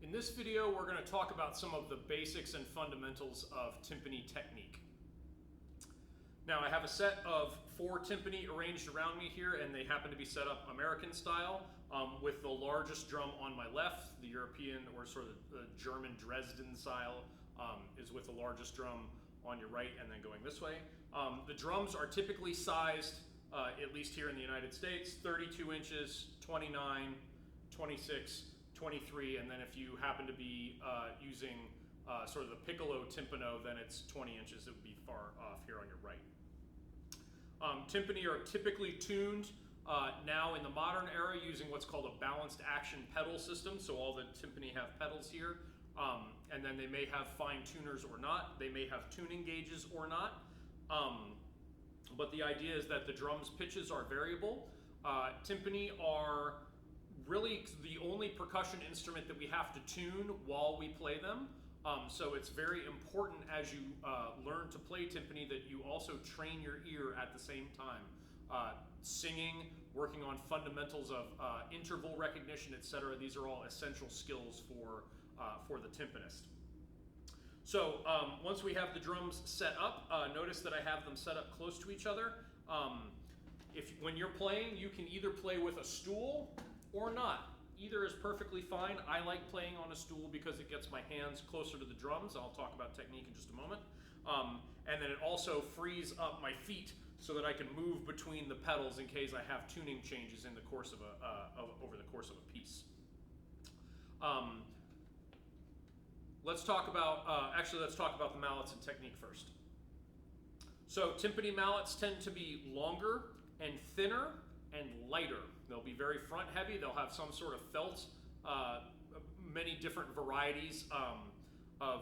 In this video, we're going to talk about some of the basics and fundamentals of timpani technique. Now, I have a set of 4 timpani arranged around me here, and they happen to be set up American style, with the largest drum on my left. The European, or sort of the German Dresden style, is with the largest drum on your right and then going this way. The drums are typically sized, at least here in the United States, 32 inches, 29, 26, 23, and then if you happen to be using sort of the piccolo timpano, then it's 20 inches. It would be far off here on your right. Timpani are typically tuned now in the modern era using what's called a balanced action pedal system. So all the timpani have pedals here, and then they may have fine tuners or not. They may have tuning gauges or not. But the idea is that the drum's pitches are variable. Timpani are really the only percussion instrument that we have to tune while we play them. So it's very important as you learn to play timpani that you also train your ear at the same time. Singing, working on fundamentals of interval recognition, etc. These are all essential skills for the timpanist. So once we have the drums set up, notice that I have them set up close to each other. When you're playing, you can either play with a stool or not. Either is perfectly fine. I like playing on a stool because it gets my hands closer to the drums. I'll talk about technique in just a moment. And then it also frees up my feet so that I can move between the pedals in case I have tuning changes in the course of over the course of a piece. Let's talk about the mallets and technique first. So timpani mallets tend to be longer and thinner and lighter. They'll be very front heavy. They'll have some sort of felt, many different varieties of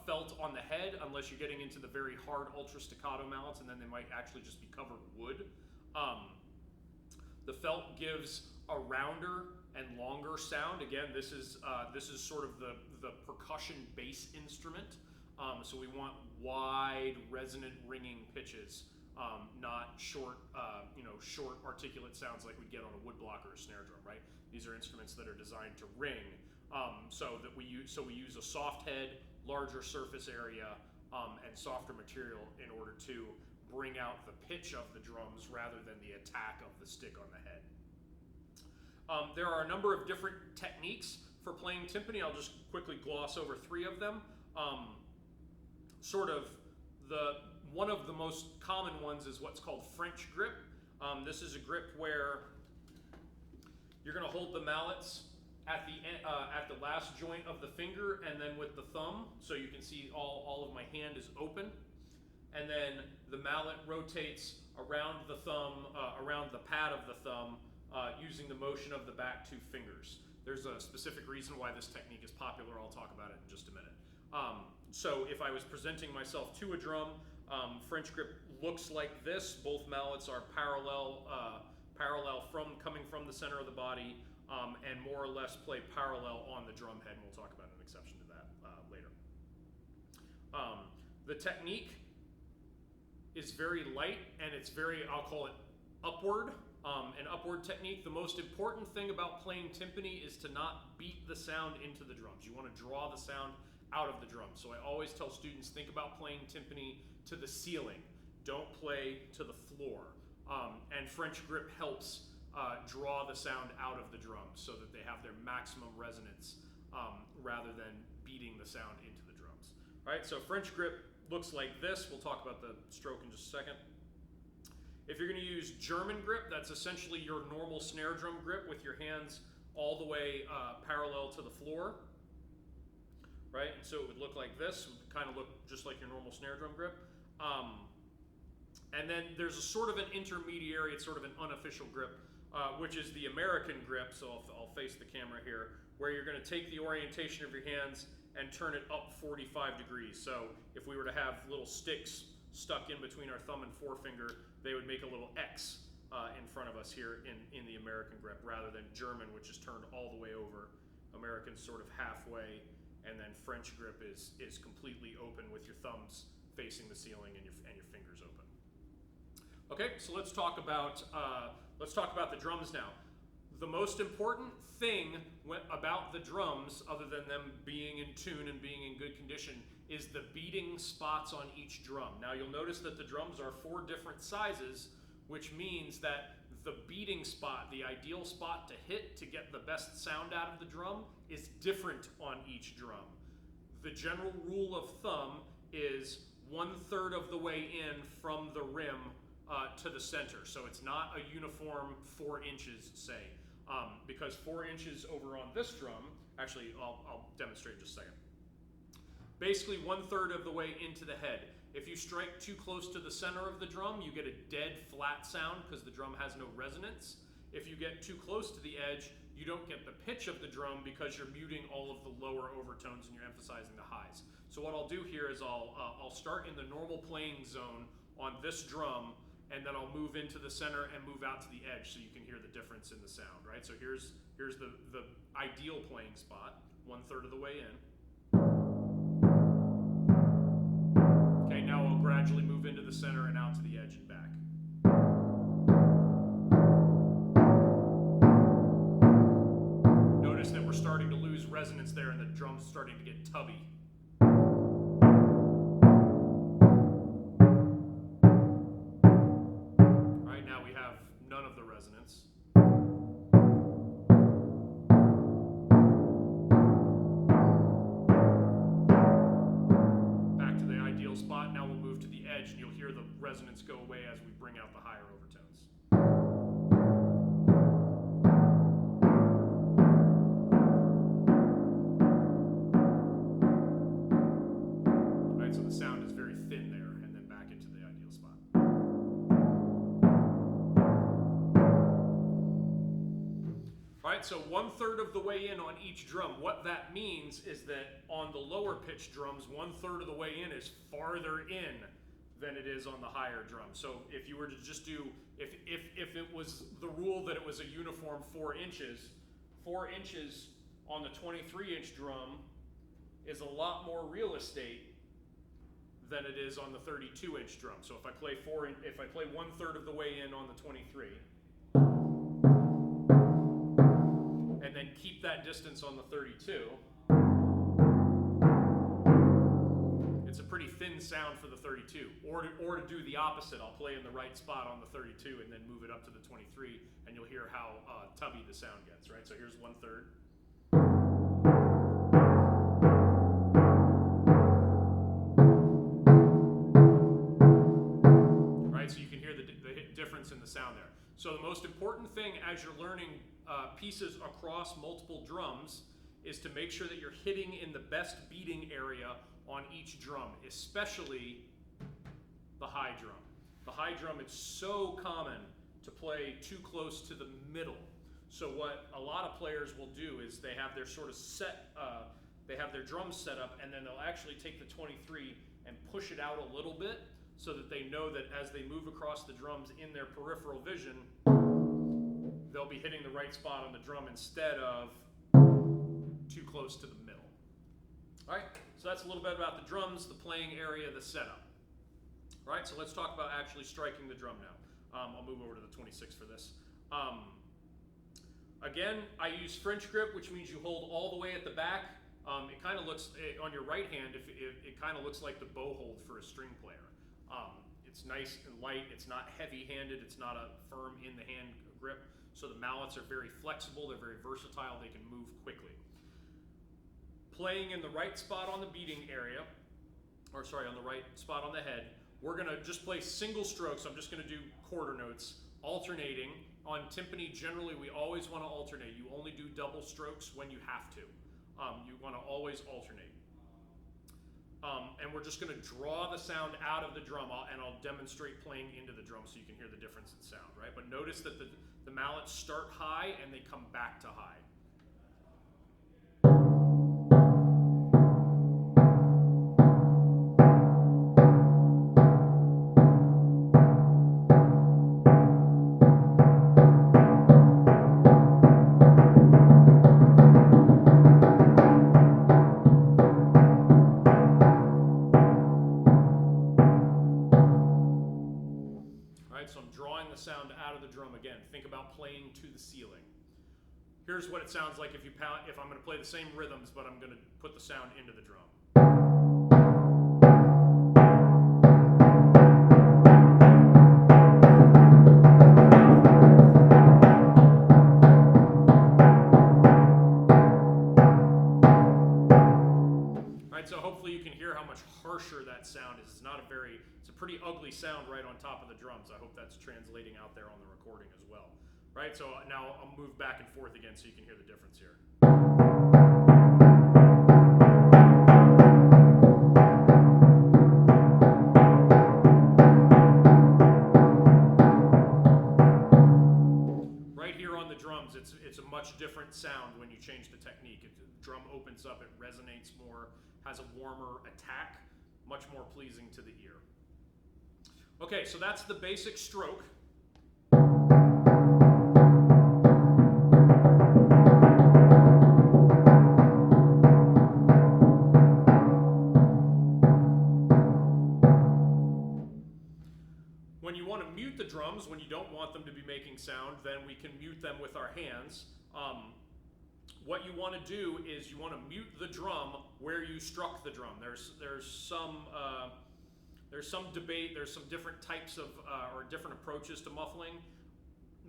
felt on the head, unless you're getting into the very hard ultra staccato mallets, and then they might actually just be covered wood. The felt gives a rounder and longer sound. Again, this is sort of the percussion bass instrument. So we want wide, resonant, ringing pitches. Not short, short articulate sounds like we'd get on a woodblock or a snare drum, right? These are instruments that are designed to ring, so we use a soft head, larger surface area, and softer material in order to bring out the pitch of the drums rather than the attack of the stick on the head. There are a number of different techniques for playing timpani. I'll just quickly gloss over 3 of them. One of the most common ones is what's called French grip. This is a grip where you're going to hold the mallets at the last joint of the finger and then with the thumb, so you can see all of my hand is open. And then the mallet rotates around the thumb, around the pad of the thumb, using the motion of the back 2 fingers. There's a specific reason why this technique is popular. I'll talk about it in just a minute. So if I was presenting myself to a drum, French grip looks like this. Both mallets are parallel coming from the center of the body, and more or less play parallel on the drum head, and we'll talk about an exception to that later. The technique is very light, and it's very, I'll call it upward, an upward technique. The most important thing about playing timpani is to not beat the sound into the drums. You want to draw the sound out of the drum. So I always tell students, think about playing timpani to the ceiling. Don't play to the floor. And French grip helps draw the sound out of the drums so that they have their maximum resonance rather than beating the sound into the drums. All right, so French grip looks like this. We'll talk about the stroke in just a second. If you're going to use German grip, that's essentially your normal snare drum grip with your hands all the way parallel to the floor. Right, and so it would look like this. It would kind of look just like your normal snare drum grip. And then there's a sort of an intermediary, it's sort of an unofficial grip, which is the American grip. So I'll face the camera here, where you're going to take the orientation of your hands and turn it up 45 degrees. So if we were to have little sticks stuck in between our thumb and forefinger, they would make a little X in front of us here in the American grip, rather than German, which is turned all the way over. American's sort of halfway, and then French grip is completely open with your thumbs facing the ceiling and your fingers open. Okay, so let's talk about the drums now. the most important thing about the drums, other than them being in tune and being in good condition, is the beating spots on each drum. Now you'll notice that the drums are 4 different sizes, which means that the beating spot, the ideal spot to hit to get the best sound out of the drum, is different on each drum. The general rule of thumb is 1/3 of the way in from the rim to the center. So it's not a uniform 4 inches, say, because 4 inches over on this drum, actually I'll demonstrate in just a second. Basically 1/3 of the way into the head. If you strike too close to the center of the drum, you get a dead flat sound because the drum has no resonance. If you get too close to the edge, you don't get the pitch of the drum because you're muting all of the lower overtones and you're emphasizing the highs. So what I'll do here is I'll start in the normal playing zone on this drum, and then I'll move into the center and move out to the edge so you can hear the difference in the sound, right? So here's the ideal playing spot, 1/3 of the way in. Okay, now I'll gradually move into the center and out to the edge and back. Notice that we're starting to lose resonance there and the drum's starting to get tubby. Alright, now we have none of the resonance. Back to the ideal spot. Now we'll move to the edge and you'll hear the resonance go away as we bring out the higher overtones. Right, so the sound is very thin there, and then back into the ideal spot. Alright, so 1/3 of the way in on each drum. What that means is that on the lower pitch drums, 1/3 of the way in is farther in than it is on the higher drum. So if you were to just do, if it was the rule that it was a uniform 4 inches, 4 inches on the 23-inch drum is a lot more real estate than it is on the 32-inch drum. So if I play 1/3 of the way in on the 23, and then keep that distance on the 32, it's a pretty thin sound for the 32. Or to do the opposite, I'll play in the right spot on the 32 and then move it up to the 23, and you'll hear how tubby the sound gets, right? So here's 1/3. Right, so you can hear the difference in the sound there. So the most important thing as you're learning pieces across multiple drums is to make sure that you're hitting in the best beating area on each drum, especially the high drum. The high drum, it's so common to play too close to the middle. So what a lot of players will do is they have their sort of they have their drums set up, and then they'll actually take the 23 and push it out a little bit so that they know that as they move across the drums in their peripheral vision, they'll be hitting the right spot on the drum instead of too close to the middle. All right, so that's a little bit about the drums, the playing area, the setup. All right, so let's talk about actually striking the drum now. I'll move over to the 26 for this. Again, I use French grip, which means you hold all the way at the back. It kind of looks, on your right hand, it kind of looks like the bow hold for a string player. It's nice and light, it's not heavy-handed, it's not a firm in-the-hand grip, so the mallets are very flexible, they're very versatile, they can move quickly. Playing in the right spot on the beating area, or sorry, on the right spot on the head, we're gonna just play single strokes. I'm just gonna do quarter notes, alternating. On timpani, generally, we always wanna alternate. You only do double strokes when you have to. You wanna always alternate. And we're just gonna draw the sound out of the drum, and I'll demonstrate playing into the drum so you can hear the difference in sound, right? But notice that the mallets start high and they come back to high. So I'm drawing the sound out of the drum again. Think about playing to the ceiling. here's what it sounds like if you pound, if I'm going to play the same rhythms, but I'm going to put the sound into the drum. So hopefully you can hear how much harsher that sound is. It's a pretty ugly sound right on top of the drums. I hope that's translating out there on the recording as well. Right, so now I'll move back and forth again so you can hear the difference here. Right here on the drums, it's a much different sound when you change the technique. The drum opens up, it resonates more, has a warmer attack, much more pleasing to the ear. Okay, so that's the basic stroke. When you want to mute the drums, when you don't want them to be making sound, then we can mute them with our hands. What you want to do is you want to mute the drum where you struck the drum. There's some debate. There's some different types of or different approaches to muffling.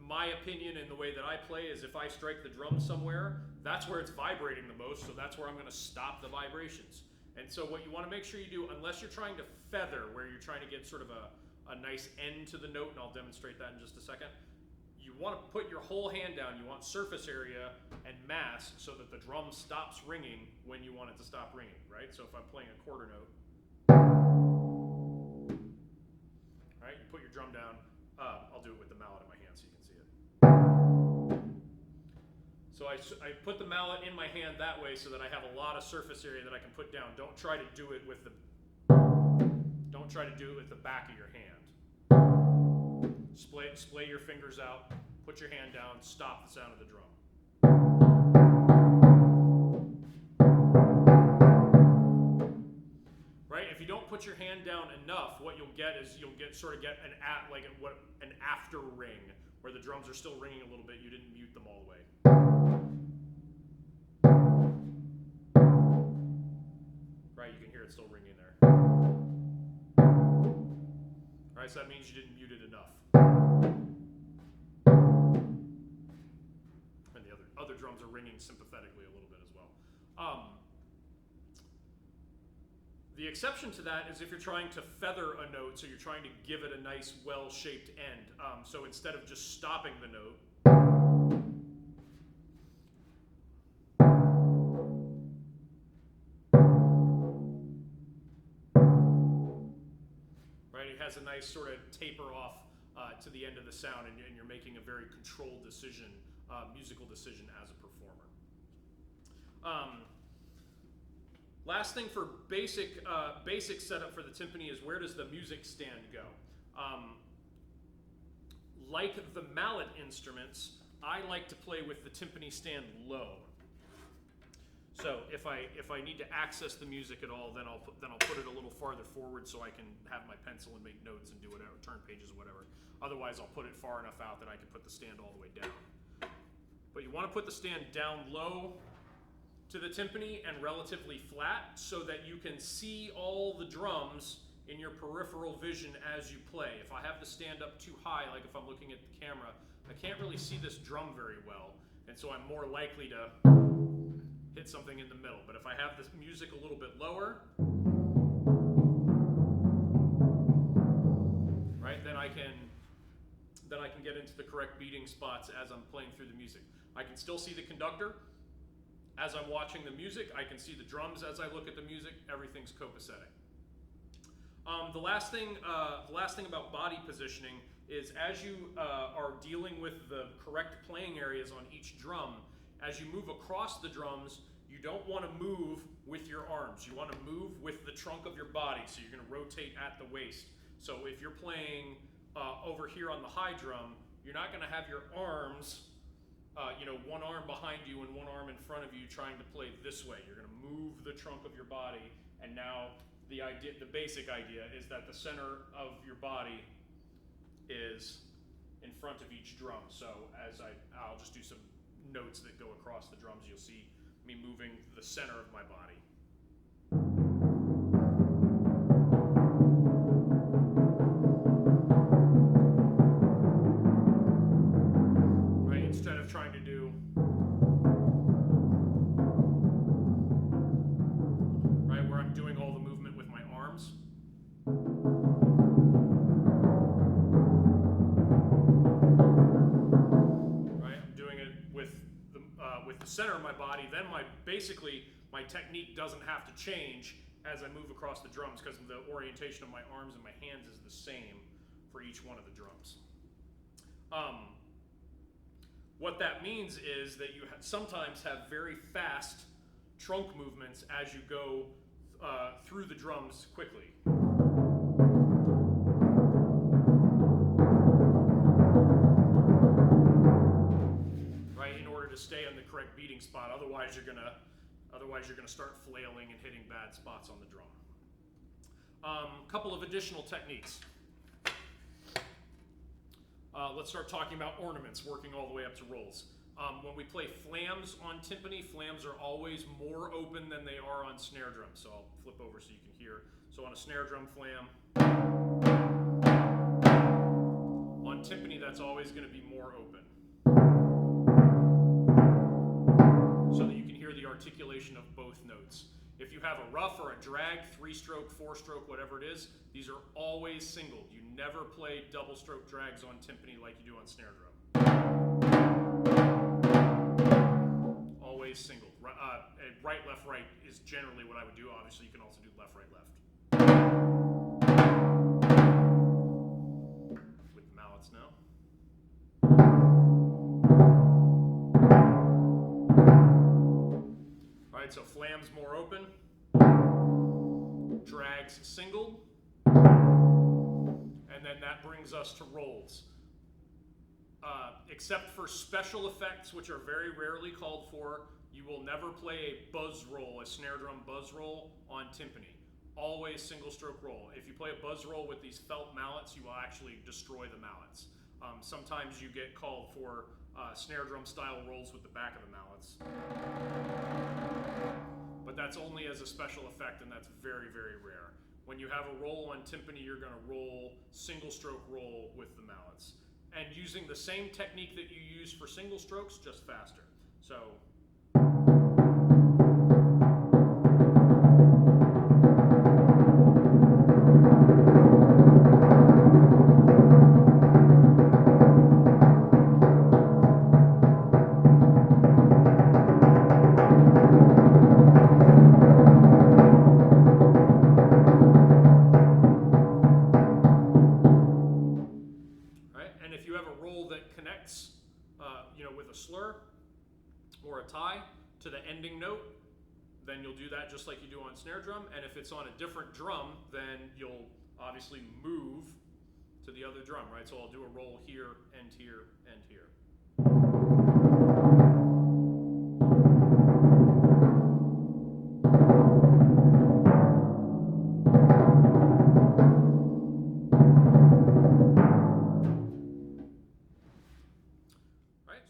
My opinion and the way that I play is if I strike the drum somewhere, that's where it's vibrating the most. So that's where I'm going to stop the vibrations. And so what you want to make sure you do, unless you're trying to feather, where you're trying to get sort of a nice end to the note, and I'll demonstrate that in just a second. You want to put your whole hand down. You want surface area and mass so that the drum stops ringing when you want it to stop ringing, right? So if I'm playing a quarter note, right, you put your drum down. I'll do it with the mallet in my hand so you can see it. So I put the mallet in my hand that way so that I have a lot of surface area that I can put down. Don't try to do it with the back of your hand. Splay your fingers out, put your hand down, stop the sound of the drum. Right? If you don't put your hand down enough, what you'll get is an after ring where the drums are still ringing a little bit. You didn't mute them all the way. Right? You can hear it still ringing there. Right? So that means you didn't mute it enough. And the other drums are ringing sympathetically a little bit as well. The exception to that is if you're trying to feather a note, so you're trying to give it a nice well-shaped end. So instead of just stopping the note, right, it has a nice sort of taper off to the end of the sound, and you're making a very controlled decision, musical decision as a performer. Last thing for basic setup for the timpani is where does the music stand go? Like the mallet instruments, I like to play with the timpani stand low. So if I need to access the music at all, then I'll put it a little farther forward so I can have my pencil and make notes and do whatever, turn pages or whatever. Otherwise, I'll put it far enough out that I can put the stand all the way down. But you want to put the stand down low to the timpani and relatively flat so that you can see all the drums in your peripheral vision as you play. If I have the stand up too high, like if I'm looking at the camera, I can't really see this drum very well, and so I'm more likely to hit something in the middle. But if I have this music a little bit lower, right, then I can get into the correct beating spots as I'm playing through the music. I can still see the conductor as I'm watching the music. I can see the drums as I look at the music. Everything's copacetic. The last thing about body positioning is as you are dealing with the correct playing areas on each drum, as you move across the drums, you don't want to move with your arms. You want to move with the trunk of your body, so you're going to rotate at the waist. So if you're playing over here on the high drum, you're not going to have your arms, one arm behind you and one arm in front of you trying to play this way. You're going to move the trunk of your body, and now the basic idea is that the center of your body is in front of each drum. So I'll just do some notes that go across the drums. You'll see me moving the center of my body. Right, instead of trying to do right where I'm doing all the movement with my arms. With the center of my body, then basically my technique doesn't have to change as I move across the drums, because the orientation of my arms and my hands is the same for each one of the drums. What that means is that you sometimes have very fast trunk movements as you go through the drums quickly. To stay on the correct beating spot, otherwise you're gonna start flailing and hitting bad spots on the drum. Couple of additional techniques. Let's start talking about ornaments, working all the way up to rolls. When we play flams on timpani, flams are always more open than they are on snare drums. So I'll flip over so you can hear. So on a snare drum flam, on timpani that's always going to be more open, so that you can hear the articulation of both notes. If you have a rough or a drag, 3-stroke, 4-stroke, whatever it is, these are always singled. You never play double-stroke drags on timpani like you do on snare drum. Always singled. Right, left, right is generally what I would do. Obviously, you can also do left, right, left. With the mallets now. So flams more open, drags singled, and then that brings us to rolls. Except for special effects, which are very rarely called for, you will never play a buzz roll, a snare drum buzz roll on timpani. Always single stroke roll. If you play a buzz roll with these felt mallets, you will actually destroy the mallets. Sometimes you get called for snare drum style rolls with the back of the mallets. But that's only as a special effect, and that's very, very rare. When you have a roll on timpani, you're going to roll single stroke roll with the mallets. And using the same technique that you use for single strokes, just faster. So with a slur or a tie to the ending note, then you'll do that just like you do on snare drum. And if it's on a different drum, then you'll obviously move to the other drum, right? So I'll do a roll here, and here, and here.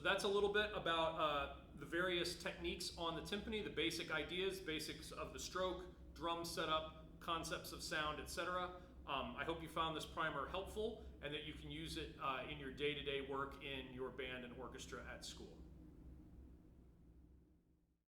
That's a little bit about the various techniques on the timpani, the basic ideas, basics of the stroke, drum setup, concepts of sound, etc. I hope you found this primer helpful and that you can use it in your day-to-day work in your band and orchestra at school.